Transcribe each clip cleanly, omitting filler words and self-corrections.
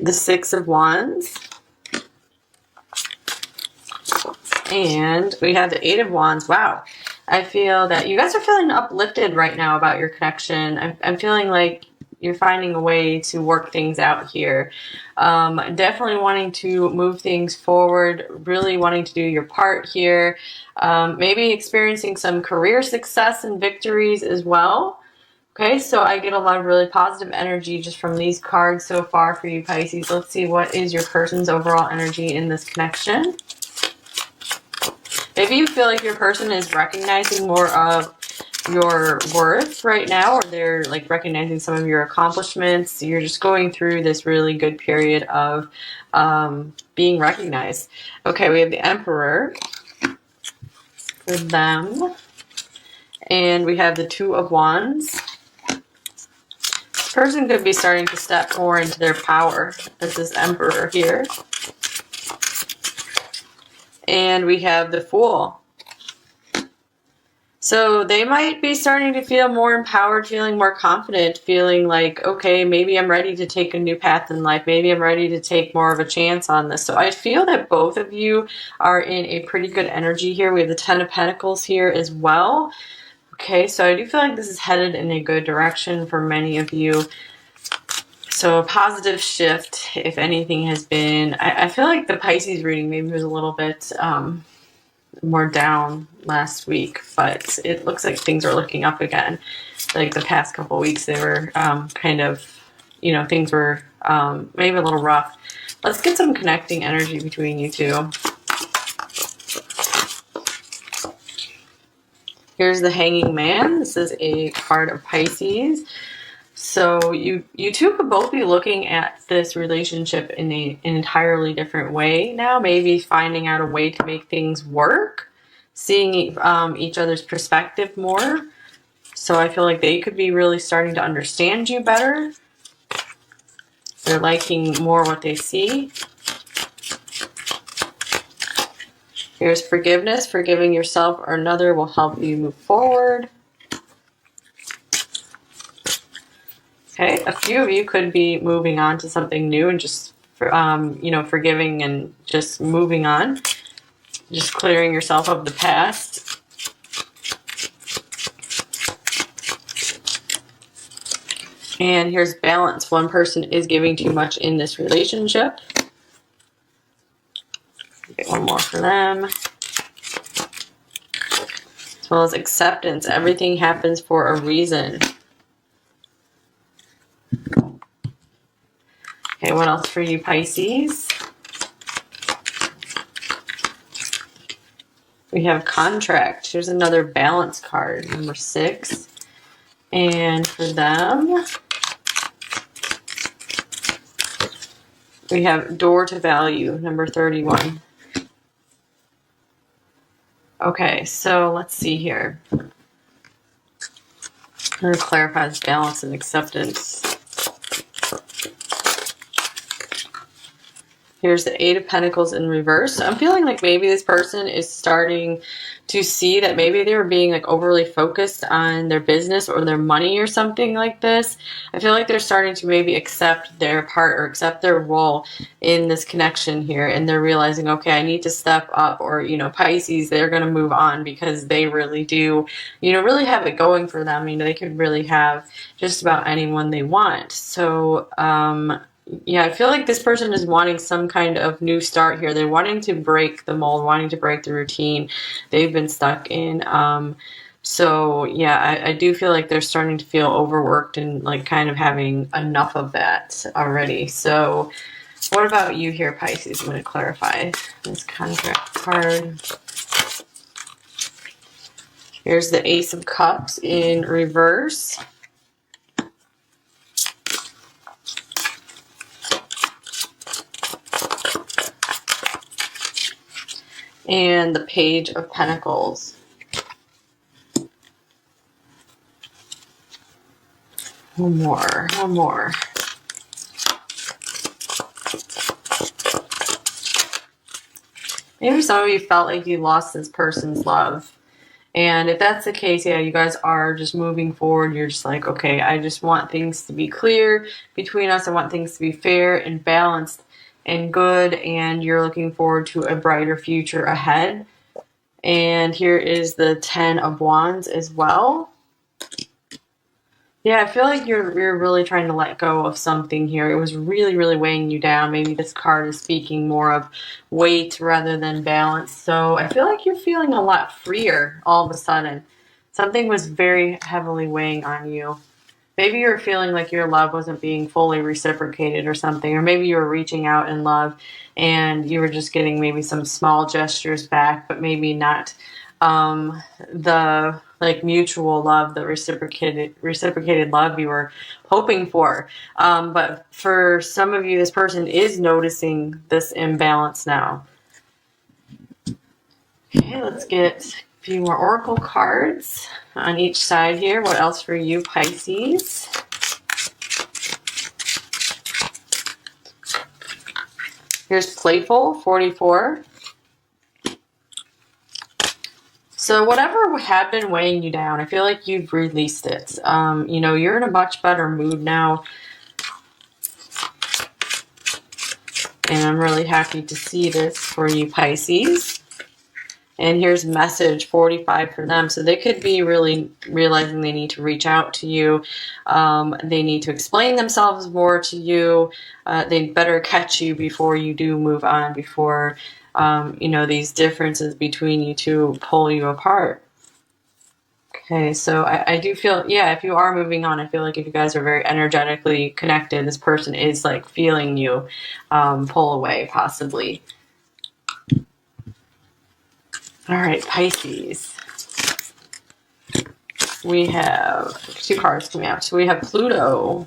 the Six of Wands. And we have the Eight of Wands. Wow. I feel that you guys are feeling uplifted right now about your connection. I'm feeling like you're finding a way to work things out here. Definitely wanting to move things forward, really wanting to do your part here. Maybe experiencing some career success and victories as well. Okay, so I get a lot of really positive energy just from these cards so far for you, Pisces. Let's see, what is your person's overall energy in this connection? Maybe you feel like your person is recognizing more of your worth right now, or they're like recognizing some of your accomplishments. You're just going through this really good period of being recognized. Okay, we have the Emperor for them. And we have the Two of Wands. This person could be starting to step more into their power as this Emperor here. And we have the Fool. So they might be starting to feel more empowered, feeling more confident, feeling like, okay, maybe I'm ready to take a new path in life. Maybe I'm ready to take more of a chance on this. So I feel that both of you are in a pretty good energy here. We have the Ten of Pentacles here as well. Okay, so I do feel like this is headed in a good direction for many of you. So a positive shift, if anything, has been... I feel like the Pisces reading maybe was a little bit... more down last week, but it looks like things are looking up again. Like the past couple weeks, they were kind of, things were maybe a little rough. Let's get some connecting energy between you two. Here's the Hanging Man. This is a card of Pisces. So you two could both be looking at this relationship in an entirely different way now. Maybe finding out a way to make things work. Seeing each other's perspective more. So I feel like they could be really starting to understand you better. They're liking more what they see. Here's forgiveness. Forgiving yourself or another will help you move forward. Okay, a few of you could be moving on to something new and just, forgiving and just moving on. Just clearing yourself of the past. And here's balance. One person is giving too much in this relationship. Get one more for them. As well as acceptance. Everything happens for a reason. Okay, what else for you, Pisces? We have contract. Here's another balance card, number 6. And for them, we have door to value, number 31. Okay, so let's see here. I'm going to clarify this balance and acceptance. Here's the Eight of Pentacles in reverse. So I'm feeling like maybe this person is starting to see that maybe they were being like overly focused on their business or their money or something like this. I feel like they're starting to maybe accept their part or accept their role in this connection here. And they're realizing, okay, I need to step up. Or, Pisces, they're going to move on because they really do, really have it going for them. They could really have just about anyone they want. So, yeah, I feel like this person is wanting some kind of new start here. They're wanting to break the mold, wanting to break the routine they've been stuck in. So, yeah, I do feel like they're starting to feel overworked and like kind of having enough of that already. So, what about you here, Pisces? I'm going to clarify this contract card. Here's the Ace of Cups in reverse. And the Page of Pentacles. One more. Maybe some of you felt like you lost this person's love And if that's the case, yeah, you guys are just moving forward. You're just like, okay, I just want things to be clear between us. I want things to be fair and balanced and good. And you're looking forward to a brighter future ahead. And here is the 10 of Wands as well. Yeah, I feel like you're really trying to let go of something here. It was really, really weighing you down. Maybe this card is speaking more of weight rather than balance. So I feel like you're feeling a lot freer all of a sudden. Something was very heavily weighing on you. Maybe you're feeling like your love wasn't being fully reciprocated or something, or maybe you were reaching out in love and you were just getting maybe some small gestures back, but maybe not the like mutual love, the reciprocated love you were hoping for. But for some of you, this person is noticing this imbalance now. Okay, let's get a few more oracle cards on each side here. What else for you, Pisces? Here's Playful, 44. So whatever had been weighing you down, I feel like you've released it. You know, you're in a much better mood now. And I'm really happy to see this for you, Pisces. And here's message 45 for them. So they could be really realizing they need to reach out to you. They need to explain themselves more to you. They'd better catch you before you do move on, before, you know, these differences between you two pull you apart. Okay, so I do feel, yeah, if you are moving on, I feel like if you guys are very energetically connected, this person is like feeling you pull away, possibly. All right, Pisces. We have 2 cards coming out. So we have Pluto.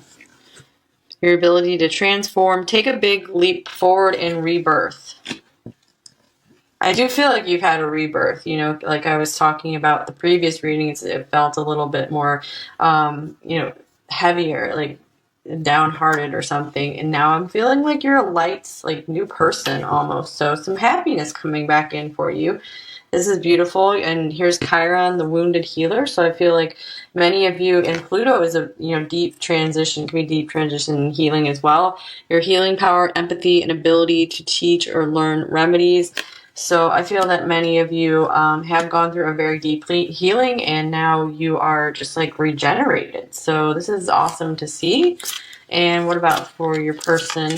Your ability to transform, take a big leap forward in rebirth. I do feel like you've had a rebirth, you know, like I was talking about the previous readings, it felt a little bit more, you know, heavier, like downhearted or something. And now I'm feeling like you're a light, like new person almost. So some happiness coming back in for you. This is beautiful. And here's Chiron, the wounded healer. So I feel like many of you, and Pluto is a, you know, deep transition, can be deep transition and healing as well. Your healing power, empathy, and ability to teach or learn remedies. So I feel that many of you have gone through a very deep healing and now you are just like regenerated. So this is awesome to see. And what about for your person?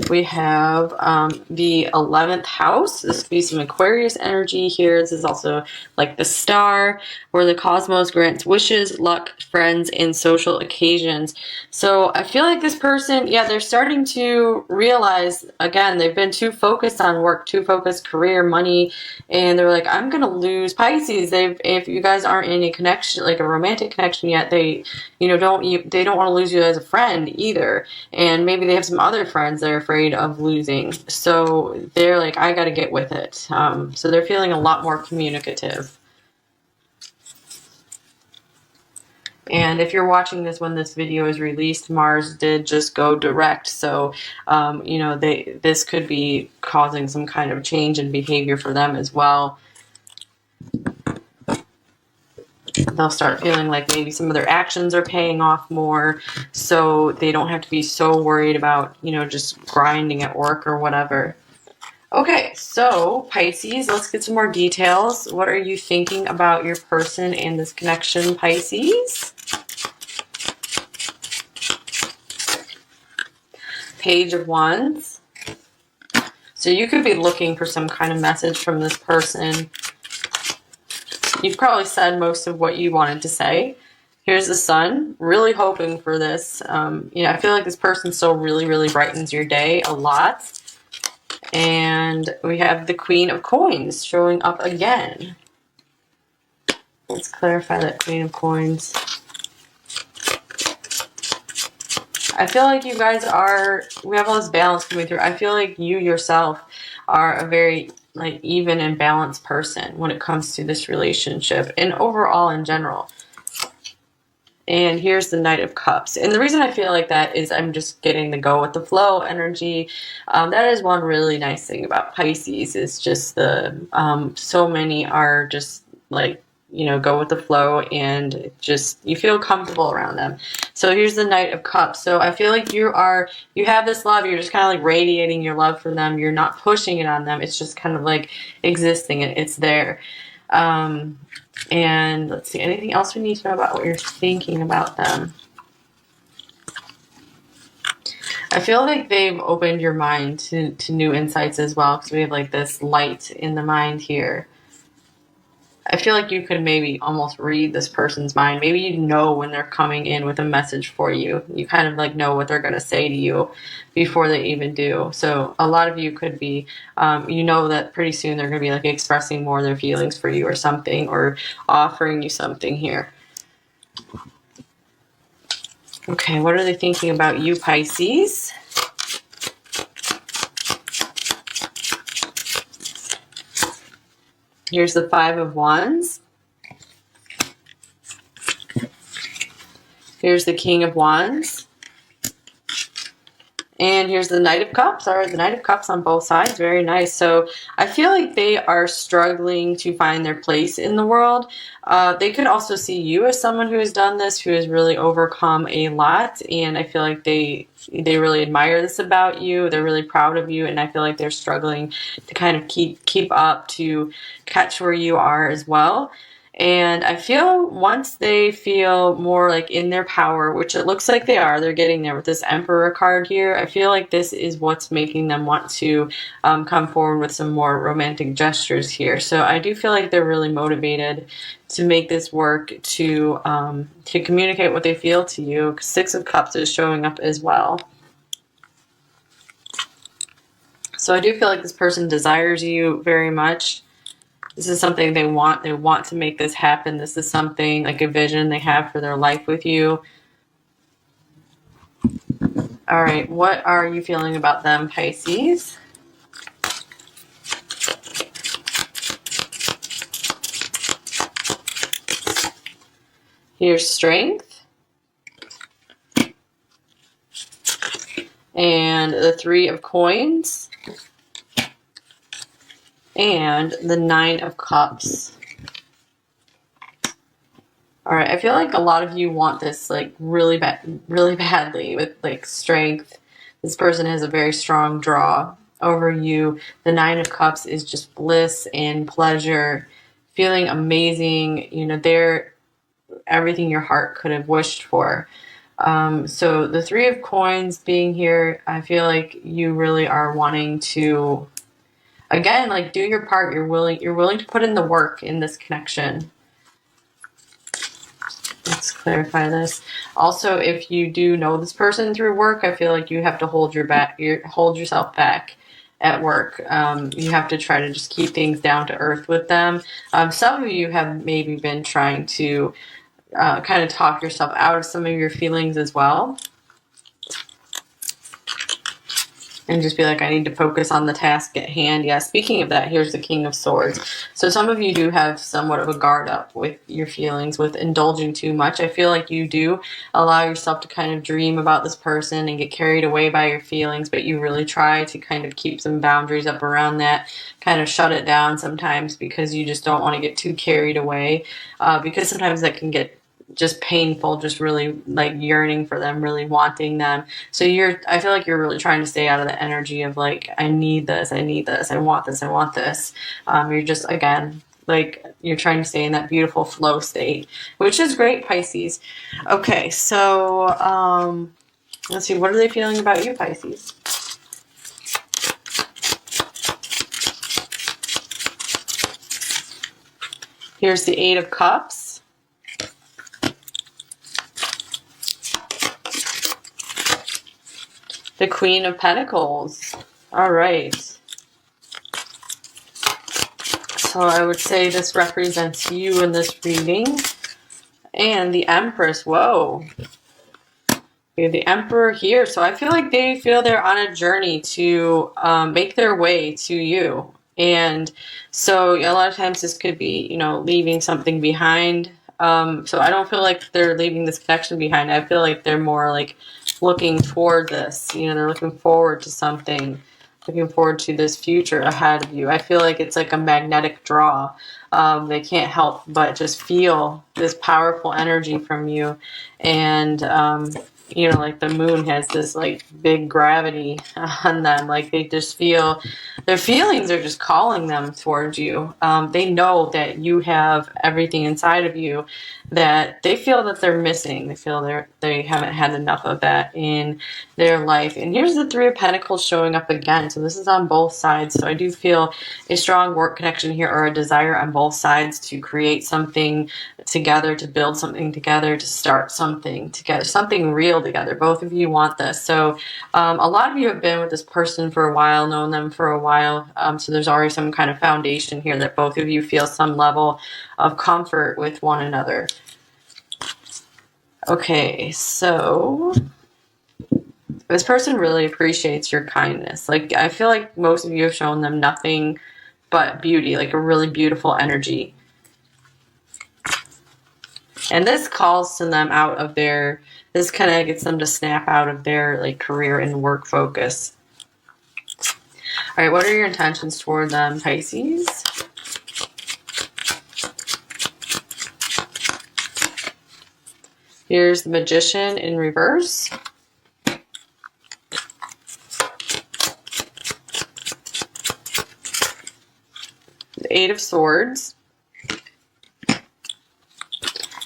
We have the 11th house. This could be some Aquarius energy here. This is also like the star, where the cosmos grants wishes, luck, friends, and social occasions. So I feel like this person, yeah, they're starting to realize, again, they've been too focused on work, too focused career, money, and they're like, I'm going to lose Pisces. If you guys aren't in a connection, like a romantic connection yet, they, you know, they don't want to lose you as a friend either. And maybe they have some other friends they're afraid of losing. So they're like, I got to get with it. So they're feeling a lot more communicative. And if you're watching this when this video is released, Mars did just go direct. So, you know, this could be causing some kind of change in behavior for them as well. They'll start feeling like maybe some of their actions are paying off more, so they don't have to be so worried about, you know, just grinding at work or whatever. Okay, so Pisces, let's get some more details. What are you thinking about your person and this connection, Pisces? Page of Wands. So you could be looking for some kind of message from this person. You've probably said most of what you wanted to say. Here's the Sun, really hoping for this. You know, I feel like this person still really, really brightens your day a lot. And we have the Queen of Coins showing up again. Let's clarify that Queen of Coins. I feel like you guys are, we have all this balance coming through. I feel like you yourself are a very like even and balanced person when it comes to this relationship and overall in general. And here's the Knight of Cups. And the reason I feel like that is I'm just getting the go with the flow energy. That is one really nice thing about Pisces, is just so many are just like, go with the flow, and just you feel comfortable around them. So here's the Knight of Cups. So I feel like you have this love. You're just kind of like radiating your love for them. You're not pushing it on them. It's just kind of like existing. It's there. And let's see, anything else we need to know about what you're thinking about them? I feel like they've opened your mind to new insights as well, because we have like this light in the mind here. I feel like you could maybe almost read this person's mind. Maybe you know when they're coming in with a message for you. You kind of like know what they're going to say to you before they even do. So a lot of you could be, that pretty soon they're going to be like expressing more of their feelings for you or something, or offering you something here. Okay, what are they thinking about you, Pisces? Here's the Five of Wands. Here's the King of Wands. And here's the Knight of Cups. All right, the Knight of Cups on both sides. Very nice. So I feel like they are struggling to find their place in the world. They could also see you as someone who has done this, who has really overcome a lot. And I feel like they really admire this about you. They're really proud of you. And I feel like they're struggling to kind of keep up to catch where you are as well. And I feel once they feel more like in their power, which it looks like they're getting there with this Emperor card here. I feel like this is what's making them want to come forward with some more romantic gestures here. So I do feel like they're really motivated to make this work, to communicate what they feel to you. Six of Cups is showing up as well. So I do feel like this person desires you very much. This is something they want. They want to make this happen. This is something like a vision they have for their life with you. All right, what are you feeling about them, Pisces? Here's Strength. And the Three of Coins. And the Nine of Cups. All right, I feel like a lot of you want this like really badly with like Strength. This person has a very strong draw over you. The Nine of Cups is just bliss and pleasure, feeling amazing. They're everything your heart could have wished for. So the Three of Coins being here, I feel like you really are wanting to, again, like do your part. You're willing to put in the work in this connection. Let's clarify this. Also, if you do know this person through work, I feel like you have to hold yourself back at work. You have to try to just keep things down to earth with them. Some of you have maybe been trying to kind of talk yourself out of some of your feelings as well. And just be like, I need to focus on the task at hand. Yeah, speaking of that, here's the King of Swords. So some of you do have somewhat of a guard up with your feelings, with indulging too much. I feel like you do allow yourself to kind of dream about this person and get carried away by your feelings, but you really try to kind of keep some boundaries up around that, kind of shut it down sometimes, because you just don't want to get too carried away, because sometimes that can get just painful, just really like yearning for them, really wanting them. So I feel like you're really trying to stay out of the energy of like, I need this, I want this, I want this. You're just, again, like you're trying to stay in that beautiful flow state, which is great, Pisces. Okay, so let's see, what are they feeling about you, Pisces? Here's the Eight of Cups. The Queen of Pentacles. All right. So I would say this represents you in this reading. And the Empress. Whoa. We have the Emperor here. So I feel like they feel they're on a journey to make their way to you. And so a lot of times this could be, leaving something behind. So I don't feel like they're leaving this connection behind. I feel like they're more like looking toward this. You know, they're looking forward to something, looking forward to this future ahead of you. I feel like it's like a magnetic draw. They can't help but just feel this powerful energy from you. And, you know, like the moon has this like big gravity on them. Like they just feel, their feelings are just calling them towards you. They know that you have everything inside of you that they feel that they're missing. They feel they haven't had enough of that in their life. And here's the Three of Pentacles showing up again. So this is on both sides. So I do feel a strong work connection here, or a desire on both sides to create something together, to build something together, to start something together, something real together. Both of you want this. So a lot of you have been with this person for a while, known them for a while. So there's already some kind of foundation here that both of you feel some level of comfort with one another. Okay, so this person really appreciates your kindness. Like, I feel like most of you have shown them nothing but beauty, like a really beautiful energy. And this calls to them out of their, this kind of gets them to snap out of their like career and work focus. All right, what are your intentions toward them, Pisces? Here's the Magician in reverse. The Eight of Swords.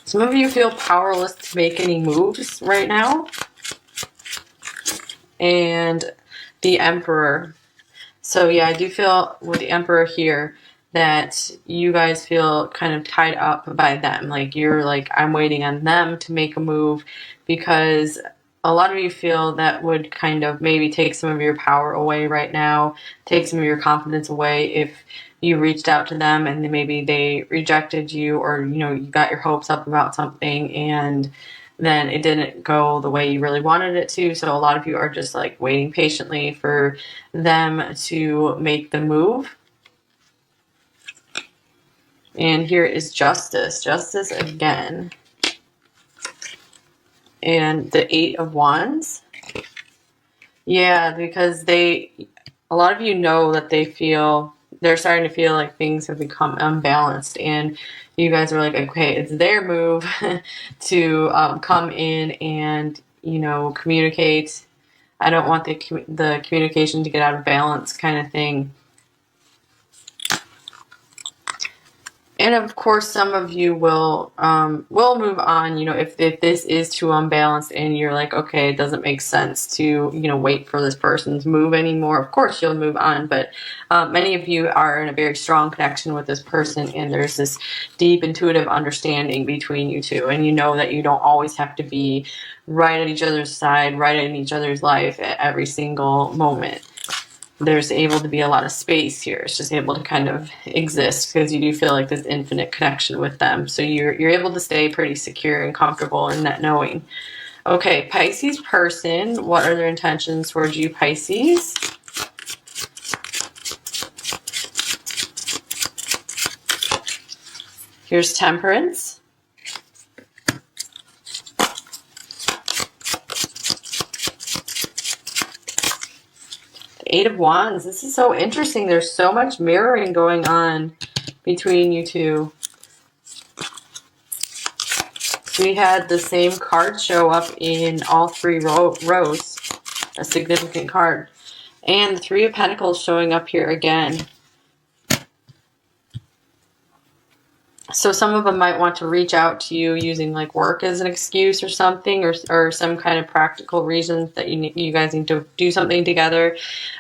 Some of you feel powerless to make any moves right now. And the Emperor. So yeah, I do feel with the Emperor here that you guys feel kind of tied up by them. Like you're like, I'm waiting on them to make a move, because a lot of you feel that would kind of maybe take some of your power away right now, take some of your confidence away if you reached out to them and maybe they rejected you, or, you know, you got your hopes up about something and then it didn't go the way you really wanted it to. So a lot of you are just like waiting patiently for them to make the move. And here is Justice. Justice again. And the Eight of Wands. Yeah, because a lot of you know that they're starting to feel like things have become unbalanced, and you guys are like, okay, it's their move to come in and, you know, communicate. I don't want the communication to get out of balance, kind of thing. And of course, some of you will move on, you know, if this is too unbalanced and you're like, okay, it doesn't make sense to, you know, wait for this person's move anymore. Of course, you'll move on. But many of you are in a very strong connection with this person, and there's this deep intuitive understanding between you two. And you know that you don't always have to be right at each other's side, right in each other's life at every single moment. There's able to be a lot of space here. It's just able to kind of exist because you do feel like this infinite connection with them. So you're able to stay pretty secure and comfortable in that knowing. Okay, Pisces person, what are their intentions towards you, Pisces? Here's Temperance. Eight of Wands. This is so interesting. There's so much mirroring going on between you two. We had the same card show up in all three rows, a significant card. And the Three of Pentacles showing up here again. So some of them might want to reach out to you using like work as an excuse or something, or some kind of practical reasons that you guys need to do something together.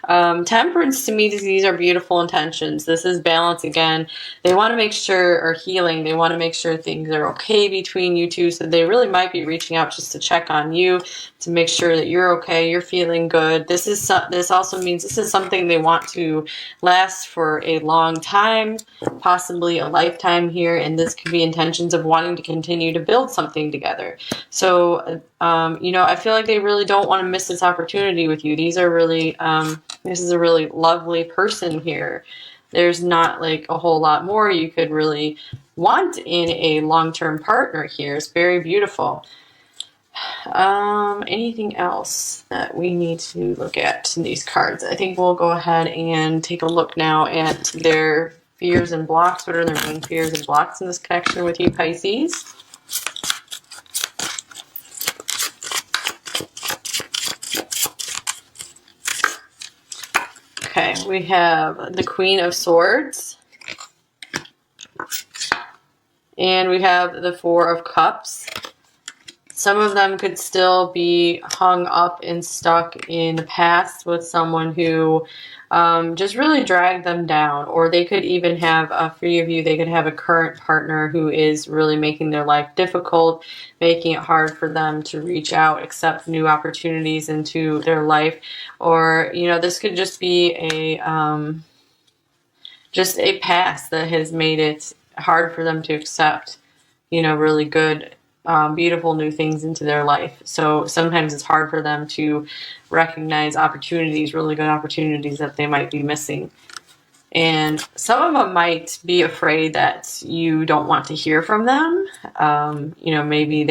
Temperance, to me, these are beautiful intentions. This is balance again. They want to make sure, or healing, they want to make sure things are okay between you two. So they really might be reaching out just to check on you, to make sure that you're okay, you're feeling good. This also means this is something they want to last for a long time, possibly a lifetime here. And this could be intentions of wanting to continue to build something together. So, you know, I feel like they really don't want to miss this opportunity with you. These are really, this is a really lovely person here. There's not like a whole lot more you could really want in a long-term partner here. It's very beautiful. Anything else that we need to look at in these cards? I think we'll go ahead and take a look now at their fears and blocks. What are their main fears and blocks in this connection with you, Pisces? Okay, we have the Queen of Swords. And we have the Four of Cups. Some of them could still be hung up and stuck in the past with someone who just really dragged them down. Or they could even have, for you of you, they could have a current partner who is really making their life difficult, making it hard for them to reach out, accept new opportunities into their life. Or, you know, this could just be just a past that has made it hard for them to accept, you know, really good, beautiful new things into their life. So sometimes it's hard for them to recognize opportunities, really good opportunities that they might be missing. And some of them might be afraid that you don't want to hear from them. You know, maybe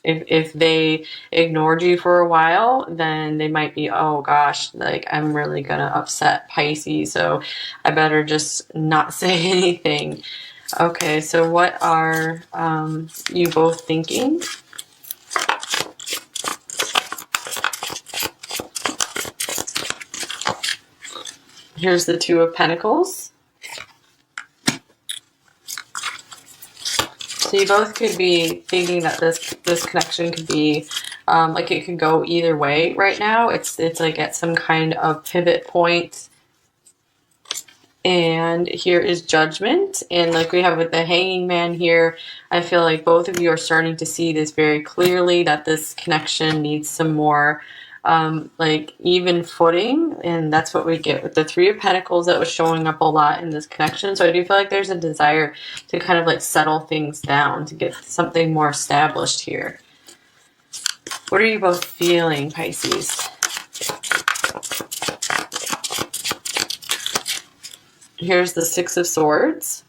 if they ignored you for a while, then they might be, oh gosh, like I'm really gonna upset Pisces, so I better just not say anything. Okay, so what are you both thinking? Here's the Two of Pentacles. So you both could be thinking that this connection could be like it could go either way right now. It's like at some kind of pivot point. And here is Judgment. And like we have with the Hanging Man here, I feel like both of you are starting to see this very clearly, that this connection needs some more like even footing. And that's what we get with the Three of Pentacles that was showing up a lot in this connection. So I do feel like there's a desire to kind of like settle things down, to get something more established here. What are you both feeling, Pisces? Here's the Six of Swords.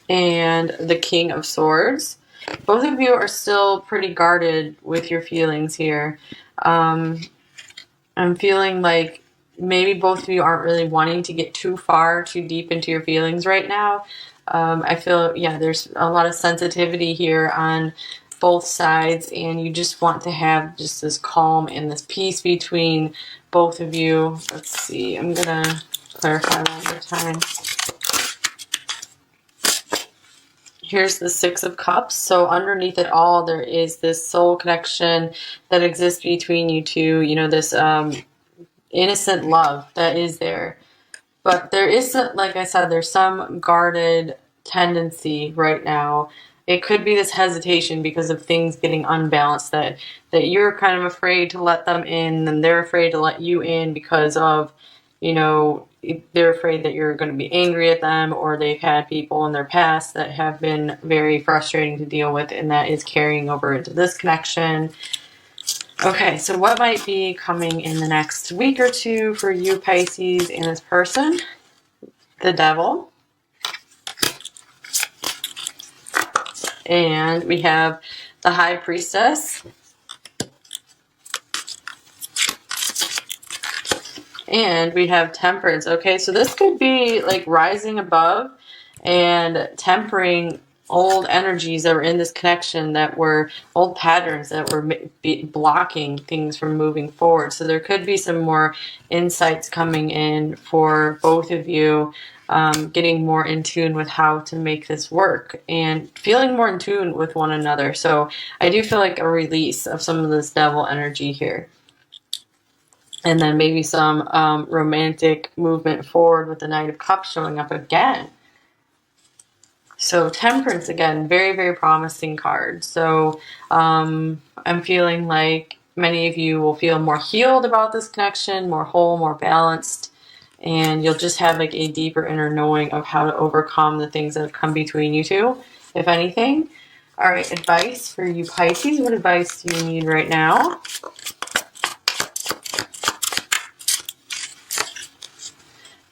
And the King of Swords. Both of you are still pretty guarded with your feelings here. I'm feeling like maybe both of you aren't really wanting to get too far, too deep into your feelings right now. I feel, yeah, there's a lot of sensitivity here on both sides, and you just want to have just this calm and this peace between both of you. Let's see, I'm gonna clarify one more time. Here's the Six of Cups. So underneath it all, there is this soul connection that exists between you two, you know, this innocent love that is there. But there is, like I said, there's some guarded tendency right now. It could be this hesitation because of things getting unbalanced, that you're kind of afraid to let them in, and they're afraid to let you in because of, you know, they're afraid that you're going to be angry at them, or they've had people in their past that have been very frustrating to deal with, and that is carrying over into this connection. Okay, so what might be coming in the next week or two for you, Pisces, and this person? The Devil. And we have the High Priestess. And we have Temperance. Okay, so this could be like rising above and tempering old energies that were in this connection, that were old patterns that were blocking things from moving forward. So there could be some more insights coming in for both of you, getting more in tune with how to make this work and feeling more in tune with one another. So I do feel like a release of some of this devil energy here. And then maybe some romantic movement forward with the Knight of Cups showing up again. So Temperance, again, very, very promising card. So I'm feeling like many of you will feel more healed about this connection, more whole, more balanced. And you'll just have like a deeper inner knowing of how to overcome the things that have come between you two, if anything. All right, advice for you Pisces. What advice do you need right now?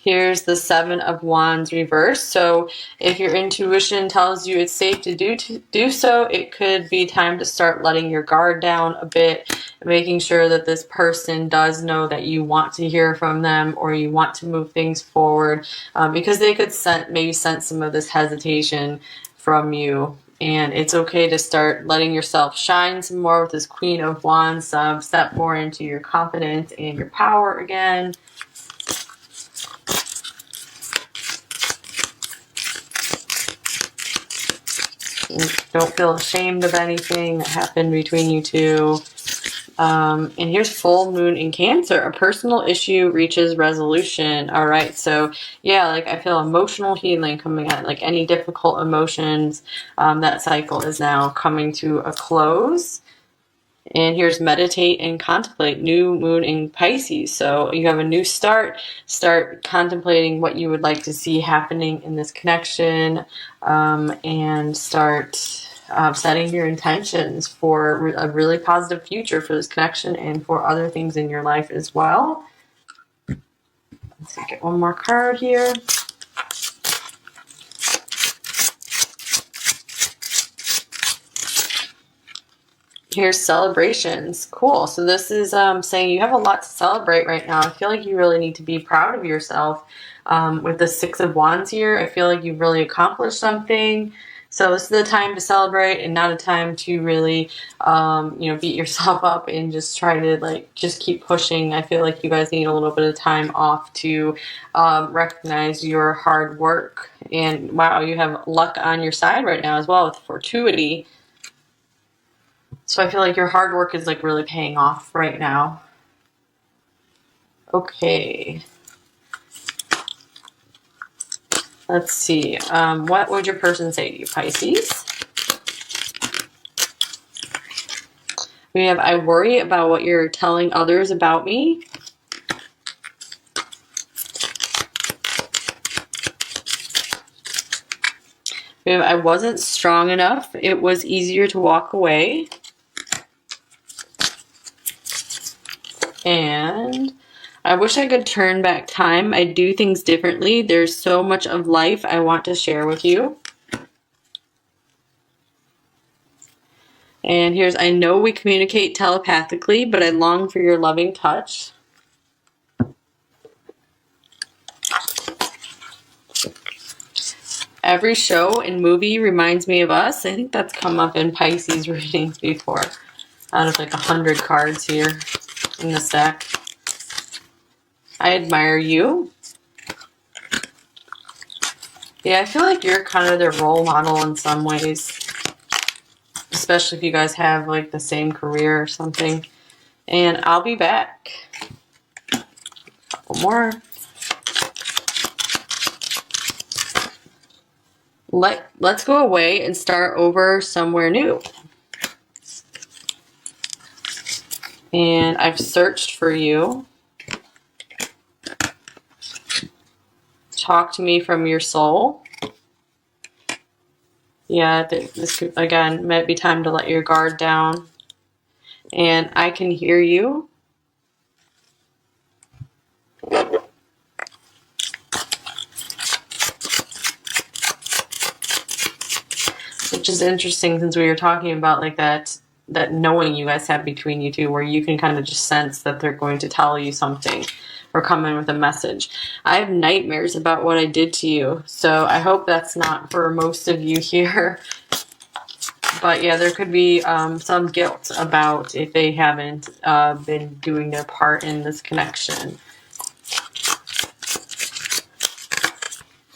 Here's the Seven of Wands reversed. So if your intuition tells you it's safe to do so, it could be time to start letting your guard down a bit, making sure that this person does know that you want to hear from them or you want to move things forward, because they could maybe sense some of this hesitation from you. And it's okay to start letting yourself shine some more with this Queen of Wands, step more into your confidence and your power again. Don't feel ashamed of anything that happened between you two. And here's full moon in Cancer. A personal issue reaches resolution. All right. So yeah, like I feel emotional healing coming out, like any difficult emotions. That cycle is now coming to a close. And here's meditate and contemplate. New moon in Pisces. So you have a new start. Start contemplating what you would like to see happening in this connection, and start setting your intentions for a really positive future for this connection and for other things in your life as well. Let's get one more card here. Here's celebrations. Cool. So this is saying you have a lot to celebrate right now. I feel like you really need to be proud of yourself. With the Six of Wands here, I feel like you've really accomplished something. So this is the time to celebrate and not a time to really, beat yourself up and just try to just keep pushing. I feel like you guys need a little bit of time off to recognize your hard work. And wow, you have luck on your side right now as well with fortuity. So I feel like your hard work is really paying off right now. Okay. Let's see. What would your person say to you, Pisces? We have, I worry about what you're telling others about me. We have, I wasn't strong enough. It was easier to walk away. And I wish I could turn back time. I do things differently. There's so much of life I want to share with you. And here's, I know we communicate telepathically, but I long for your loving touch. Every show and movie reminds me of us. I think that's come up in Pisces readings before. Out of 100 cards here in this deck. I admire you. Yeah, I feel like you're kind of their role model in some ways. Especially if you guys have the same career or something. And I'll be back. A couple more. Let's go away and start over somewhere new. And I've searched for you. Talk to me from your soul. Yeah, this could, again, might be time to let your guard down. And I can hear you. Which is interesting since we were talking about that knowing you guys have between you two, where you can kind of just sense that they're going to tell you something or come in with a message. I have nightmares about what I did to you, so I hope that's not for most of you here. But yeah, there could be some guilt about if they haven't been doing their part in this connection.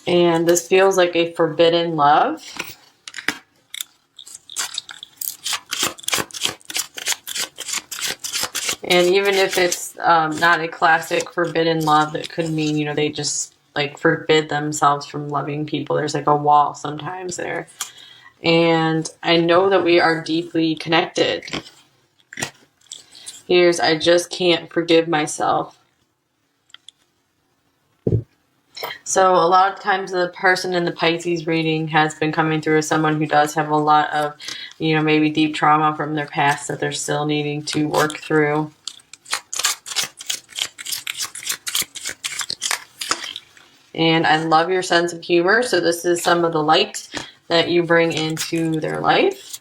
And this feels like a forbidden love. And even if it's not a classic forbidden love, it could mean, they just forbid themselves from loving people. There's a wall sometimes there. And I know that we are deeply connected. Here's, I just can't forgive myself. So a lot of times the person in the Pisces reading has been coming through as someone who does have a lot of, maybe deep trauma from their past that they're still needing to work through. And I love your sense of humor. So this is some of the light that you bring into their life.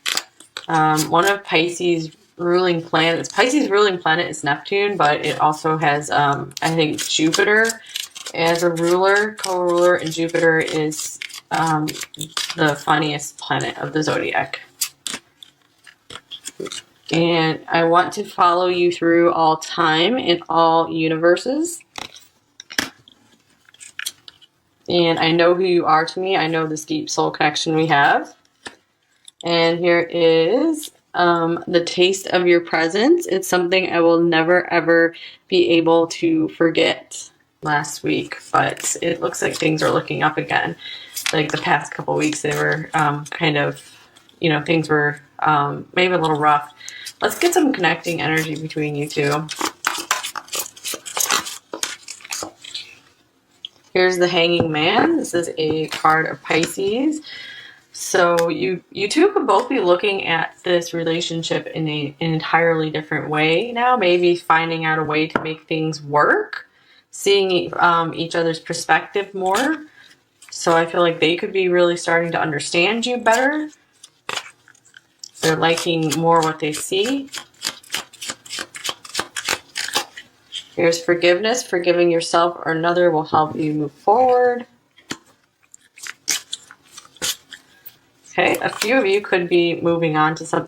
One of Pisces' ruling planets. Pisces' ruling planet is Neptune, but it also has, I think, Jupiter as a ruler, co-ruler, and Jupiter is the funniest planet of the zodiac. And I want to follow you through all time and all universes. And I know who you are to me. I know this deep soul connection we have. And here is the taste of your presence. It's something I will never, ever be able to forget last week. But it looks like things are looking up again. Like the past couple weeks, they were kind of, things were maybe a little rough. Let's get some connecting energy between you two. Here's the Hanging Man. This is a card of Pisces. So you two could both be looking at this relationship in an entirely different way now. Maybe finding out a way to make things work. Seeing each other's perspective more. So I feel like they could be really starting to understand you better. They're liking more what they see. Here's forgiveness. Forgiving yourself or another will help you move forward. Okay, a few of you could be moving on to something